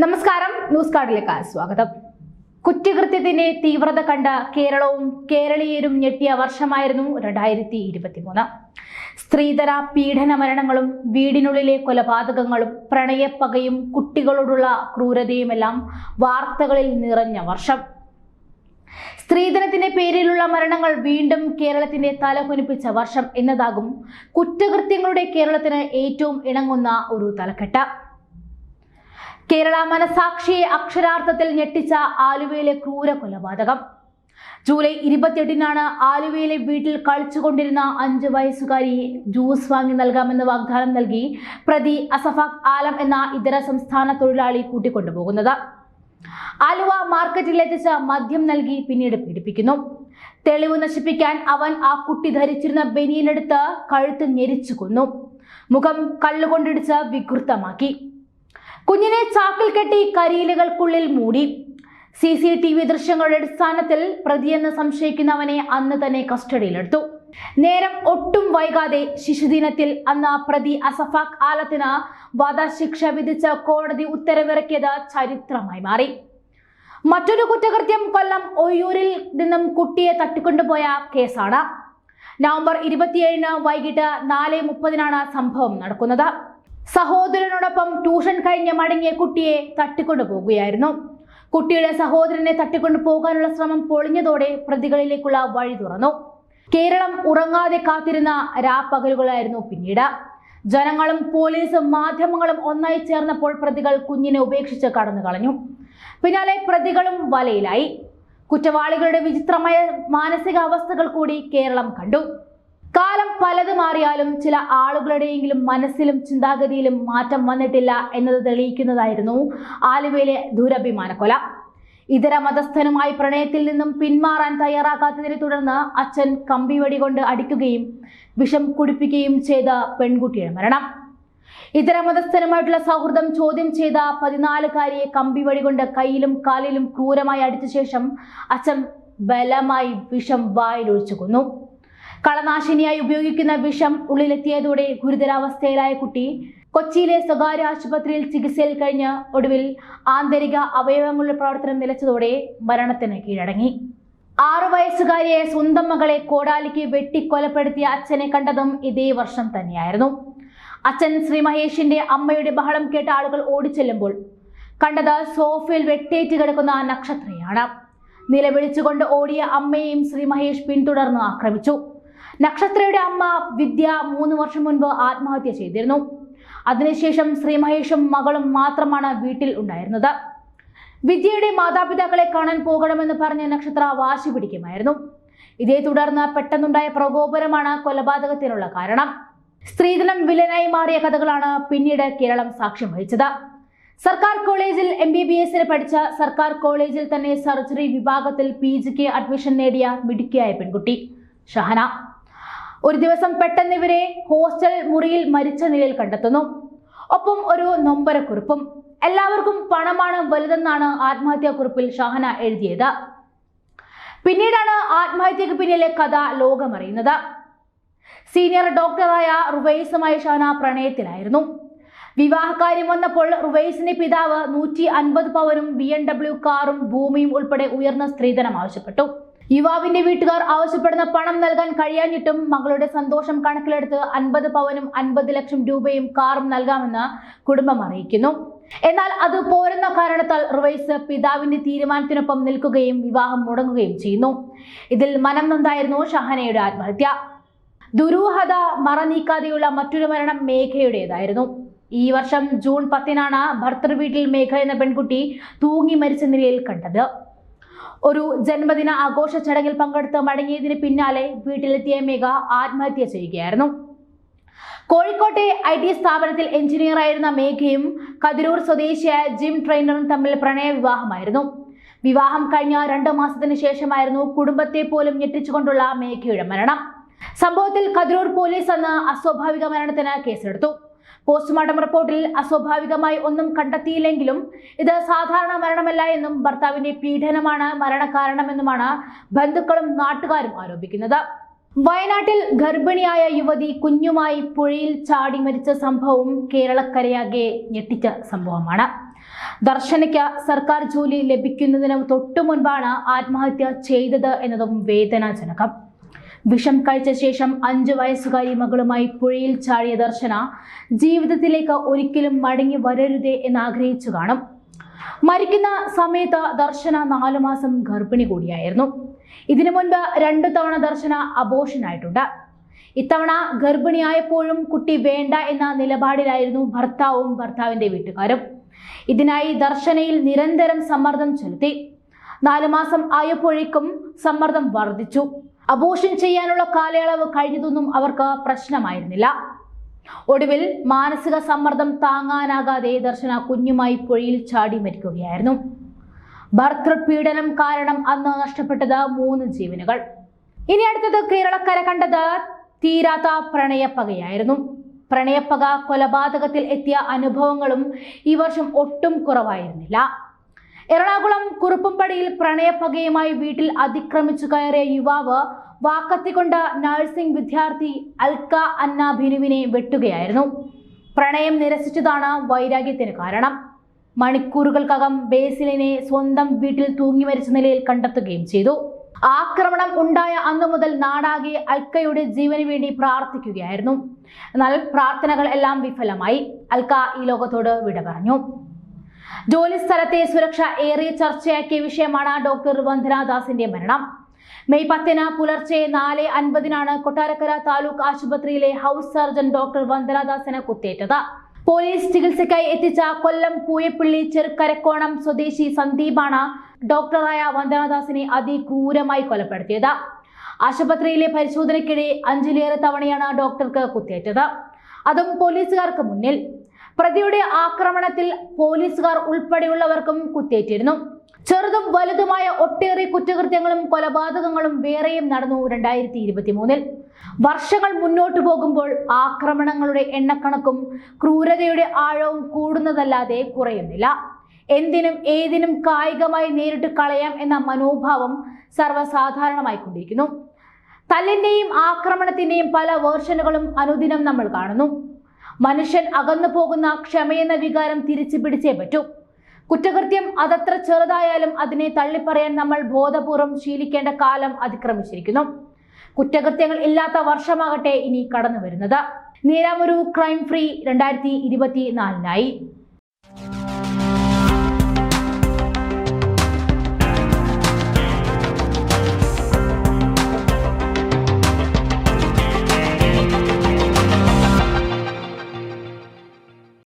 നമസ്കാരം, ന്യൂസ് കാർഡിലേക്ക് സ്വാഗതം. കുറ്റകൃത്യത്തിന്റെ തീവ്രത കണ്ട കേരളവും കേരളീയരും ഞെട്ടിയ വർഷമായിരുന്നു 2023. സ്ത്രീധന പീഡന മരണങ്ങളും വീടിനുള്ളിലെ കൊലപാതകങ്ങളും പ്രണയപ്പകയും കുട്ടികളോടുള്ള ക്രൂരതയുമെല്ലാം വാർത്തകളിൽ നിറഞ്ഞ വർഷം. സ്ത്രീധനത്തിന്റെ പേരിലുള്ള മരണങ്ങൾ വീണ്ടും കേരളത്തിന്റെ തല കുനിപ്പിച്ച വർഷം എന്നതാകും കുറ്റകൃത്യങ്ങളുടെ കേരളത്തിന് ഏറ്റവും ഇണങ്ങുന്ന ഒരു തലക്കെട്ട്. കേരള മനസാക്ഷിയെ അക്ഷരാർത്ഥത്തിൽ ഞെട്ടിച്ച ആലുവയിലെ ക്രൂര കൊലപാതകം. ജൂലൈ 28-നാണ് ആലുവയിലെ വീട്ടിൽ കളിച്ചുകൊണ്ടിരുന്ന 5 വയസ്സുകാരിയെ ജ്യൂസ് വാങ്ങി നൽകാമെന്ന് വാഗ്ദാനം നൽകി പ്രതി അസഫാഖ് ആലം എന്ന ഇതര സംസ്ഥാന തൊഴിലാളി കൂട്ടിക്കൊണ്ടുപോകുന്നത്. ആലുവ മാർക്കറ്റിലെത്തിച്ച മദ്യം നൽകി പിന്നീട് പീഡിപ്പിക്കുന്നു. തെളിവ് നശിപ്പിക്കാൻ അവൻ ആ കുട്ടി ധരിച്ചിരുന്ന ബനിയനെടുത്ത് കഴുത്ത് ഞെരിച്ചു കൊന്നു. മുഖം കല്ലുകൊണ്ടിടിച്ച് വികൃതമാക്കി. കുഞ്ഞിനെ ചാക്കിൽ കെട്ടി കരിയിലകൾക്കുള്ളിൽ മൂടി. CCTV ദൃശ്യങ്ങളുടെ അടിസ്ഥാനത്തിൽ പ്രതിയെന്ന് സംശയിക്കുന്നവനെ അന്ന് തന്നെ കസ്റ്റഡിയിലെടുത്തു. നേരം ഒട്ടും വൈകാതെ ശിശുദിനത്തിൽ അന്ന് പ്രതി അസഫാഖ് ആലത്തിന് വധശിക്ഷ വിധിച്ച് കോടതി ഉത്തരവിറക്കിയത് ചരിത്രമായി മാറി. മറ്റൊരു കുറ്റകൃത്യം കൊല്ലം ഒയ്യൂരിൽ നിന്നും കുട്ടിയെ തട്ടിക്കൊണ്ടുപോയ കേസാണ്. നവംബർ 27 വൈകിട്ട് 4:30 സംഭവം നടക്കുന്നത്. സഹോദരനോടൊപ്പം ട്യൂഷൻ കഴിഞ്ഞ് മടങ്ങിയ കുട്ടിയെ തട്ടിക്കൊണ്ടുപോകുകയായിരുന്നു. കുട്ടിയുടെ സഹോദരനെ തട്ടിക്കൊണ്ടു പോകാനുള്ള ശ്രമം പൊളിഞ്ഞതോടെ പ്രതികളിലേക്കുള്ള വഴി തുറന്നു. കേരളം ഉറങ്ങാതെ കാത്തിരുന്ന രാപ്പകലുകളായിരുന്നു പിന്നീട്. ജനങ്ങളും പോലീസും മാധ്യമങ്ങളും ഒന്നായി ചേർന്നപ്പോൾ പ്രതികൾ കുഞ്ഞിനെ ഉപേക്ഷിച്ച് കടന്നു കളഞ്ഞു. പിന്നാലെ പ്രതികളും വലയിലായി. കുറ്റവാളികളുടെ വിചിത്രമായ മാനസികാവസ്ഥകൾ കൂടി കേരളം കണ്ടു. കാലം പലത് മാറിയാലും ചില ആളുകളുടെയെങ്കിലും മനസ്സിലും ചിന്താഗതിയിലും മാറ്റം വന്നിട്ടില്ല എന്നത് തെളിയിക്കുന്നതായിരുന്നു ആലുവയിലെ ദുരഭിമാന കൊല. ഇതര മതസ്ഥനുമായി പ്രണയത്തിൽ നിന്നും പിന്മാറാൻ തയ്യാറാക്കാത്തതിനെ തുടർന്ന് അച്ഛൻ കമ്പിവടി കൊണ്ട് അടിക്കുകയും വിഷം കുടിപ്പിക്കുകയും ചെയ്ത പെൺകുട്ടിയുടെ മരണം. ഇതര മതസ്ഥനുമായിട്ടുള്ള സൗഹൃദം ചോദ്യം ചെയ്ത 14-കാരിയെ കമ്പിവടി കൊണ്ട് കയ്യിലും കാലിലും ക്രൂരമായി അടിച്ച ശേഷം അച്ഛൻ ബലമായി വിഷം വായിലൊഴിച്ചു കൊന്നു. കളനാശിനിയായി ഉപയോഗിക്കുന്ന വിഷം ഉള്ളിലെത്തിയതോടെ ഗുരുതരാവസ്ഥയിലായ കുട്ടി കൊച്ചിയിലെ സ്വകാര്യ ആശുപത്രിയിൽ ചികിത്സയിൽ കഴിഞ്ഞ് ഒടുവിൽ ആന്തരിക അവയവങ്ങളുടെ പ്രവർത്തനം നിലച്ചതോടെ മരണത്തിന് കീഴടങ്ങി. 6 വയസ്സുകാരിയെ സ്വന്തം മകളെ കോടാലിക്ക് വെട്ടിക്കൊലപ്പെടുത്തിയ അച്ഛനെ കണ്ടതും ഇതേ വർഷം തന്നെയായിരുന്നു. അച്ഛൻ ശ്രീ മഹേഷിന്റെ അമ്മയുടെ ബഹളം കേട്ട ആളുകൾ ഓടിച്ചെല്ലുമ്പോൾ കണ്ടത് സോഫയിൽ വെട്ടേറ്റ് കിടക്കുന്ന നക്ഷത്രയാണ്. നിലവിളിച്ചുകൊണ്ട് ഓടിയ അമ്മയെയും ശ്രീ മഹേഷ് പിന്തുടർന്ന് ആക്രമിച്ചു. നക്ഷത്രയുടെ അമ്മ വിദ്യ 3 വർഷം മുൻപ് ആത്മഹത്യ ചെയ്തിരുന്നു. അതിനുശേഷം ശ്രീ മഹേഷും മകളും മാത്രമാണ് വീട്ടിൽ ഉണ്ടായിരുന്നത്. വിദ്യയുടെ മാതാപിതാക്കളെ കാണാൻ പോകണമെന്ന് പറഞ്ഞ നക്ഷത്ര വാശി പിടിക്കുമായിരുന്നു. ഇതേ തുടർന്ന് പെട്ടെന്നുണ്ടായ പ്രകോപനമാണ് കൊലപാതകത്തിനുള്ള കാരണം. സ്ത്രീധനം വില്ലനായി മാറിയ കഥകളാണ് പിന്നീട് കേരളം സാക്ഷ്യം വഹിച്ചത്. സർക്കാർ കോളേജിൽ MBBS പഠിച്ച സർക്കാർ കോളേജിൽ തന്നെ സർജറി വിഭാഗത്തിൽ PGക്ക് അഡ്മിഷൻ നേടിയ മിടുക്കിയായ പെൺകുട്ടി ഷഹന. ഒരു ദിവസം പെട്ടെന്ന് ഇവരെ ഹോസ്റ്റൽ മുറിയിൽ മരിച്ച നിലയിൽ കണ്ടെത്തുന്നു. ഒപ്പം ഒരു നൊമ്പരക്കുറിപ്പും. എല്ലാവർക്കും പണമാണ് വലുതെന്നാണ് ആത്മഹത്യാക്കുറിപ്പിൽ ഷഹന എഴുതിയത്. പിന്നീടാണ് ആത്മഹത്യക്ക് പിന്നിലെ കഥ ലോകമറിയുന്നത്. സീനിയർ ഡോക്ടറായ റുവൈസുമായി ഷഹന പ്രണയത്തിലായിരുന്നു. വിവാഹകാര്യം വന്നപ്പോൾ റുവൈസിന്റെ പിതാവ് 150 പവനും BMW കാറും ഭൂമിയും ഉൾപ്പെടെ ഉയർന്ന സ്ത്രീധനം ആവശ്യപ്പെട്ടു. യുവാവിന്റെ വീട്ടുകാർ ആവശ്യപ്പെടുന്ന പണം നൽകാൻ കഴിയാഞ്ഞിട്ടും മകളുടെ സന്തോഷം കണക്കിലെടുത്ത് 50 പവനും 50 ലക്ഷം രൂപയും കാറും നൽകാമെന്ന് കുടുംബം അറിയിക്കുന്നു. എന്നാൽ അത് പോരെന്ന കാരണത്താൽ റുവൈസ് പിതാവിന്റെ തീരുമാനത്തിനൊപ്പം നിൽക്കുകയും വിവാഹം മുടങ്ങുകയും ചെയ്യുന്നു. ഇതിൽ മനം നൊന്തായിരുന്നു ഷഹനയുടെ ആത്മഹത്യ. ദുരൂഹത മറനീക്കാതെയുള്ള മറ്റൊരു മരണം മേഘയുടേതായിരുന്നു. ഈ വർഷം ജൂൺ 10-നാണ് ഭർത്തൃ വീട്ടിൽ മേഘ എന്ന പെൺകുട്ടി തൂങ്ങി മരിച്ച നിലയിൽ കണ്ടത്. ഒരു ജന്മദിന ആഘോഷ ചടങ്ങിൽ പങ്കെടുത്ത് മടങ്ങിയതിന് പിന്നാലെ വീട്ടിലെത്തിയ മേഘ ആത്മഹത്യ ചെയ്യുകയായിരുന്നു. കോഴിക്കോട്ടെ IT സ്ഥാപനത്തിൽ എഞ്ചിനീയറായിരുന്ന മേഘയും കതിരൂർ സ്വദേശിയായ ജിം ട്രെയിനറും തമ്മിൽ പ്രണയ വിവാഹമായിരുന്നു. വിവാഹം കഴിഞ്ഞ 2 മാസത്തിന് ശേഷമായിരുന്നു കുടുംബത്തെ പോലും ഞെട്ടിച്ചുകൊണ്ടുള്ള മേഘയുടെ മരണം. സംഭവത്തിൽ കതിരൂർ പോലീസ് അന്ന് അസ്വാഭാവിക മരണത്തിന് കേസെടുത്തു. പോസ്റ്റ്മോർട്ടം റിപ്പോർട്ടിൽ അസ്വാഭാവികമായി ഒന്നും കണ്ടെത്തിയില്ലെങ്കിലും ഇത് സാധാരണ മരണമല്ല എന്നും ഭർത്താവിന്റെ പീഡനമാണ് മരണകാരണമെന്നുമാണ് ബന്ധുക്കളും നാട്ടുകാരും ആരോപിക്കുന്നത്. വയനാട്ടിൽ ഗർഭിണിയായ യുവതി കുഞ്ഞുമായി പുഴയിൽ ചാടി മരിച്ച സംഭവം കേരളക്കരയാകെ ഞെട്ടിച്ച സംഭവമാണ്. ദർശനയ്ക്ക് സർക്കാർ ജോലി ലഭിക്കുന്നതിന് തൊട്ടു മുൻപാണ് ആത്മഹത്യ ചെയ്തത് എന്നതും വേദനാജനകം. വിഷം കഴിച്ച ശേഷം 5 വയസ്സുകാരി മകളുമായി പുഴയിൽ ചാടിയ ദർശന ജീവിതത്തിലേക്ക് ഒരിക്കലും മടങ്ങി വരരുതേ എന്നാഗ്രഹിച്ചു കാണും. മരിക്കുന്ന സമയത്ത് ദർശന 4 മാസം ഗർഭിണി കൂടിയായിരുന്നു. ഇതിനു മുൻപ് 2 തവണ ദർശന അബോർഷനായിട്ടുണ്ട്. ഇത്തവണ ഗർഭിണിയായപ്പോഴും കുട്ടി വേണ്ട എന്ന നിലപാടിലായിരുന്നു ഭർത്താവും ഭർത്താവിന്റെ വീട്ടുകാരും. ഇതിനായി ദർശനയിൽ നിരന്തരം സമ്മർദ്ദം ചെലുത്തി. 4 മാസം ആയപ്പോഴേക്കും സമ്മർദ്ദം വർദ്ധിച്ചു. അബോർഷൻ ചെയ്യാനുള്ള കാലയളവ് കഴിഞ്ഞതൊന്നും അവർക്ക് പ്രശ്നമായിരുന്നില്ല. ഒടുവിൽ മാനസിക സമ്മർദ്ദം താങ്ങാനാകാതെ ദർശന കുഞ്ഞുമായി പുഴയിൽ ചാടി മരിക്കുകയായിരുന്നു. ഭർതൃപീഡനം കാരണം അന്ന് നഷ്ടപ്പെട്ടത് 3 ജീവനുകൾ. ഇനി അടുത്തത് കേരളക്കര കണ്ടത് തീരാത്ത പ്രണയപ്പകയായിരുന്നു. പ്രണയപ്പക കൊലപാതകത്തിൽ എത്തിയ അനുഭവങ്ങളും ഈ വർഷം ഒട്ടും കുറവായിരുന്നില്ല. എറണാകുളം കുറുപ്പുംപടിയിൽ പ്രണയപ്പകയുമായി വീട്ടിൽ അതിക്രമിച്ചു കയറിയ യുവാവ് വാക്കത്തിക്കൊണ്ട് നഴ്സിംഗ് വിദ്യാർത്ഥി അൽക്ക അന്ന ബിനുവിനെ വെട്ടുകയായിരുന്നു. പ്രണയം നിരസിച്ചതാണ് വൈരാഗ്യത്തിന് കാരണം. മണിക്കൂറുകൾക്കകം ബേസിലിനെ സ്വന്തം വീട്ടിൽ തൂങ്ങി മരിച്ച നിലയിൽ കണ്ടെത്തുകയും ചെയ്തു. ആക്രമണം ഉണ്ടായ അന്നു മുതൽ നാടാകെ അൽക്കയുടെ ജീവന് വേണ്ടി പ്രാർത്ഥിക്കുകയായിരുന്നു. എന്നാൽ പ്രാർത്ഥനകൾ എല്ലാം വിഫലമായി. അൽക്ക ഈ ലോകത്തോട് വിട പറഞ്ഞു. ജോലി സ്ഥലത്തെ സുരക്ഷ ഏറെ ചർച്ചയാക്കിയ വിഷയമാണ് ഡോക്ടർ വന്ദനാദാസിന്റെ മരണം. മെയ് 10 പുലർച്ചെ 4:50 കൊട്ടാരക്കര താലൂക്ക് ആശുപത്രിയിലെ ഹൗസ് സർജൻ ഡോക്ടർ വന്ദനാദാസിന് കുത്തേറ്റത്. പോലീസ് ചികിത്സയ്ക്കായി എത്തിച്ച കൊല്ലം പൂയപ്പള്ളി ചെറുക്കരക്കോണം സ്വദേശി സന്ദീപാണ് ഡോക്ടറായ വന്ദനാദാസിനെ അതിക്രൂരമായി കൊലപ്പെടുത്തിയത്. ആശുപത്രിയിലെ പരിശോധനയ്ക്കിടെ 5ലേറെ തവണയാണ് ഡോക്ടർക്ക് കുത്തേറ്റത്, അതും പോലീസുകാർക്ക് മുന്നിൽ. പ്രതിയുടെ ആക്രമണത്തിൽ പോലീസുകാർ ഉൾപ്പെടെയുള്ളവർക്കും കുത്തേറ്റിരുന്നു. ചെറുതും വലുതുമായ ഒട്ടേറെ കുറ്റകൃത്യങ്ങളും കൊലപാതകങ്ങളും വേറെയും നടന്നു 2023. വർഷങ്ങൾ മുന്നോട്ടു പോകുമ്പോൾ ആക്രമണങ്ങളുടെ എണ്ണക്കണക്കും ക്രൂരതയുടെ ആഴവും കൂടുന്നതല്ലാതെ കുറയുന്നില്ല. എന്തിനും ഏതിനും കായികമായി നേരിട്ട് കളയാം എന്ന മനോഭാവം സർവ്വസാധാരണമായിക്കൊണ്ടിരിക്കുന്നു. തല്ലിന്റെയും ആക്രമണത്തിന്റെയും പല വേർഷനുകളും അനുദിനം നമ്മൾ കാണുന്നു. മനുഷ്യൻ അകന്നു പോകുന്ന ക്ഷമയെന്ന വികാരം തിരിച്ചു പിടിച്ചേ പറ്റൂ. കുറ്റകൃത്യം അതത്ര ചെറുതായാലും അതിനെ തള്ളിപ്പറയാൻ നമ്മൾ ബോധപൂർവം ശീലിക്കേണ്ട കാലം അതിക്രമിച്ചിരിക്കുന്നു. കുറ്റകൃത്യങ്ങൾ ഇല്ലാത്ത വർഷമാകട്ടെ ഇനി കടന്നു വരുന്നത്. നേരാമൊരു ക്രൈം ഫ്രീ 2024